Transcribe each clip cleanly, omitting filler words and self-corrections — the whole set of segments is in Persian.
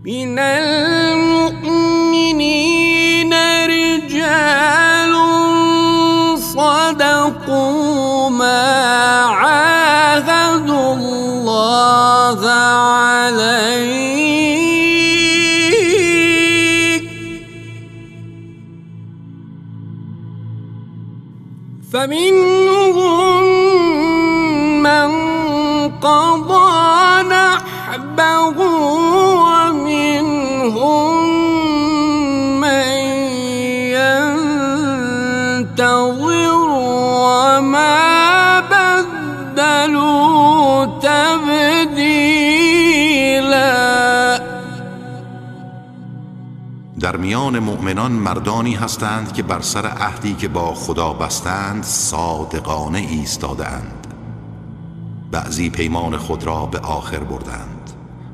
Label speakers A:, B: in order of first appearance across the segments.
A: من المؤمنین رجال صدقوا ما عاهدوا الله علیه فمنهم من قضى نحبه ومنهم من ينتظر وما بدلوا تبدیلا.
B: در میان مؤمنان مردانی هستند که بر سر عهدی که با خدا بستند صادقانه ایستادند. بعضی پیمان خود را به آخر بردند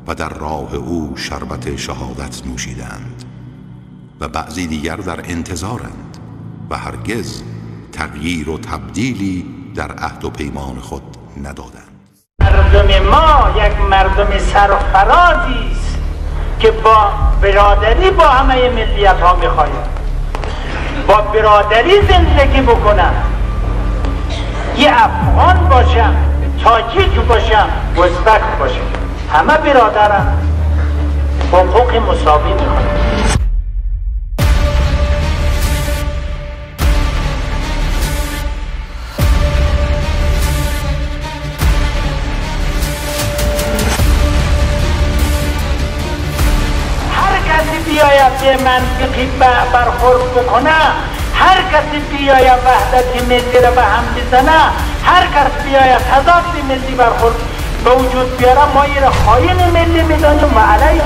B: و در راه او شربت شهادت نوشیدند و بعضی دیگر در انتظارند و هرگز تغییر و تبدیلی در عهد و پیمان خود ندادند.
C: مردم ما یک مردم سرفرازی است که با برادری با همه ملیت ها میخواید با برادری زندگی بکنم. یه افغان باشم، تاجیک باشم، ازبک باشم، همه برادرم، حقوق مساوی میخوایم. بیاید به منطقی برخورد بکنه، هر کسی بیاید وحدت ملی را به هم بزنه، هر کس بیاید تضاد ملی برخورد به وجود بیاره، ما این را خائن ملی میدانیم و علیه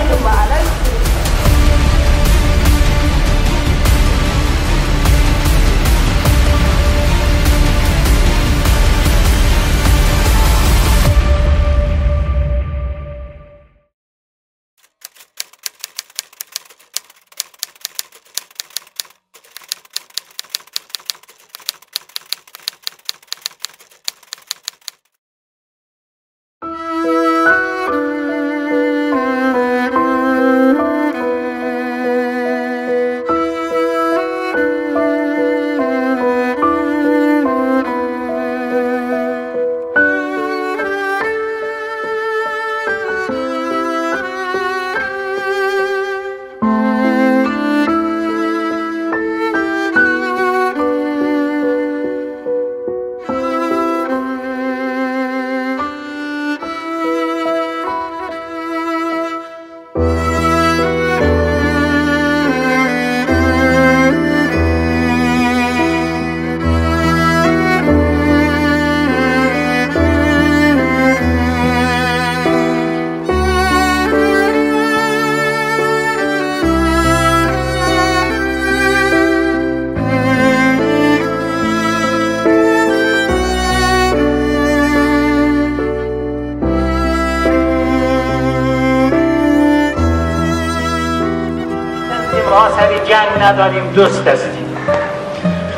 C: ما سر جنگ نداریم، دوست هستیم.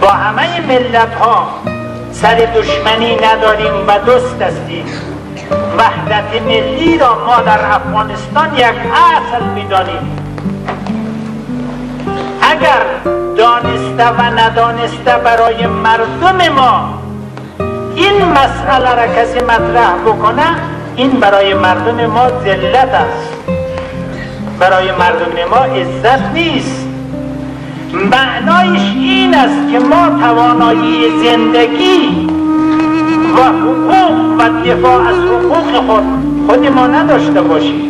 C: با همه ملت ها سر دشمنی نداریم و دوست هستیم. وحدت ملی را ما در افغانستان یک اصل می‌دانیم. اگر دانسته و ندانسته برای مردم ما این مسئله را کسی مطرح بکنه، این برای مردم ما ذلت است، برای مردم ما عزت نیست. معنایش این است که ما توانایی زندگی و حقوق و دفاع از حقوق خود ما نداشته باشیم.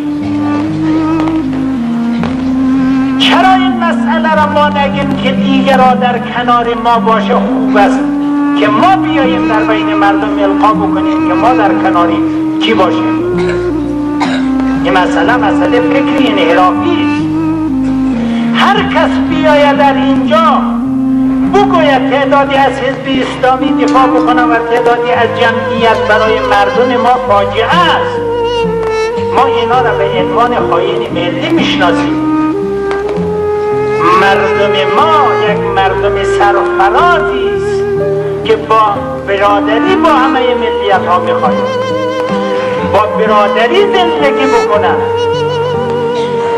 C: چرا این مسئله را ما نگیم که دیگرها در کنار ما باشه خوب است، که ما بیاییم در بین مردم القا بکنیم که ما در کناری کی باشیم؟ این مسئله فکری انحرافی است. هر کس بیاید در اینجا بگوید تعدادی از حزب اسلامی دفاع بکنه و تعدادی از جمعیت برای مردم ما فاجعه است، ما اینا را به عنوان خائن ملی میشناسیم. مردم ما یک مردم سرفرازی است که با برادری با همه ملیت ها میخواهد با برادری زندگی بکنن.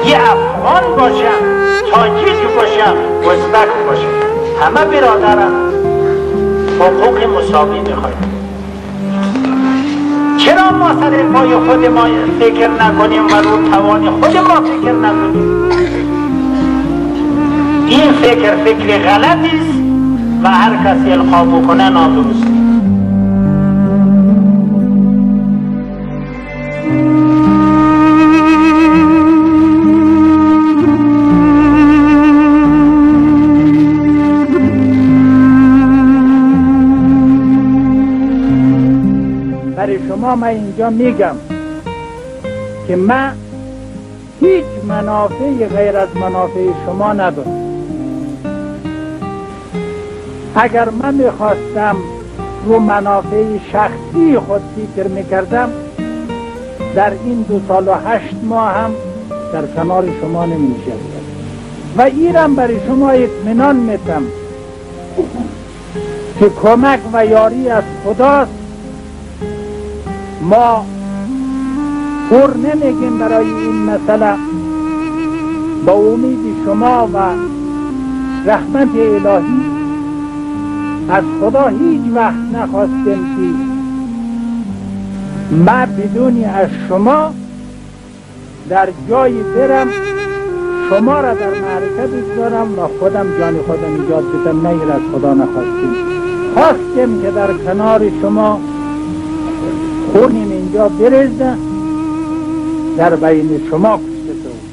C: یه افغان باشم، تاجیک باشم، ازبک باشم، همه برادرم، حقوق مساوی میخوایم. چرا ما سر پای خود ما فکر نکنیم و رو توان خود ما فکر نکنیم؟ این فکر غلطی است و هر کسی القا بکنه نادرست. برای شما من اینجا میگم که من هیچ منافعی غیر از منافع شما ندارم. اگر من میخواستم رو منافع شخصی خود فکر میکردم در این 2 سال و 8 ماه هم در کنار شما نمیشستم و اینم برای شما اطمینان میدم که کمک و یاری از خداست. ما پر نمیگیم برای این مسئله. با امید شما و رحمت الهی از خدا هیچ وقت نخواستیم که من بدونی از شما در جایی برم شما را در معرکت بگذارم و خودم جان خودم ایجاد بدم. نه از خدا نخواستیم، خواستیم که در کنار شما خونیم اینجا بریزه، در بین شما کشته شد.